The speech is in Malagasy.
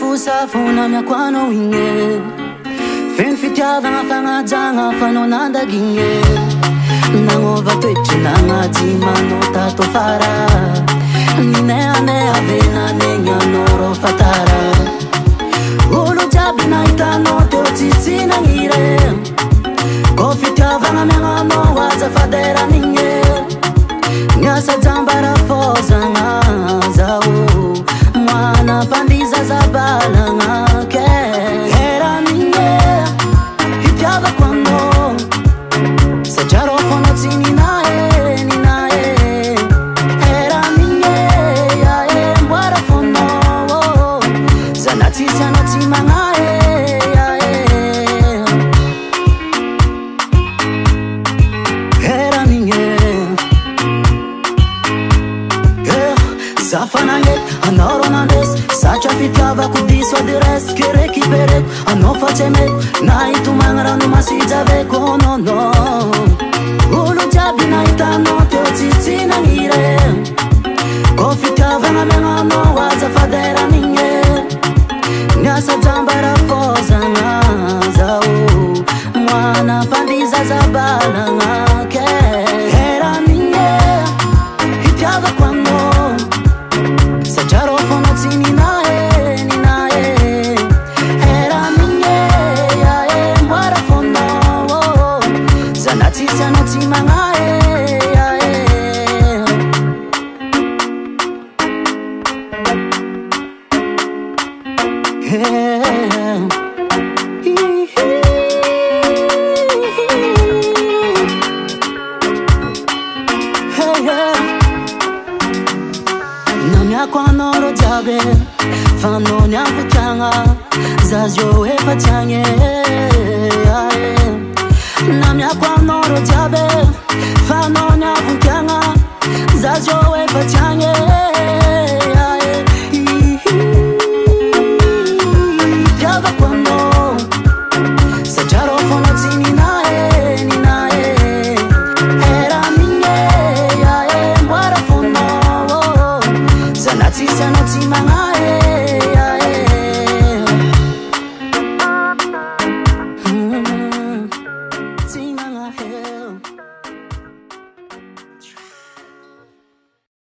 Safuna mia kwano inge Fen fitiava nga fangajanga fano nandaginge Nangova twechi nanga tima no tato fara Ninea nea vena nenya noro fatara Ulu jabi na itano te otiti na ngire Ko fitiava nga menga no waza fadera ninge Nyasa zambara foza nga zao Mwana pandiza zabala ngake Era minge Hipyaga kwando Sajaro fono tini nae ni nae Era minge ya mbwara fono Zanati mangae ya Era minge Zafananget anoro nandes Sacha fitava kudiswa dires Kere kiperek anofa temek Na itu mangara numa sijaveko no no Ulu jabi na itano te otiti na ngire Kofitava nga menga no waza fadera ninge Nyasa zambara foza nga zao Mwana pandiza zabala ngake Era ninge Hipyaga kwando Sajaro fono tini nae ni nae Era minge ya mbwara fono Zanati mangae ya Namya kwa noro jabe Fano nyangu changa Zazyo epa change Namya kwa noro jabe Fano nyangu changa Zazyo epa change Jaga kwando Sajaro fono tini nae ni nae Era minge ya mbwara fono Zanati mangae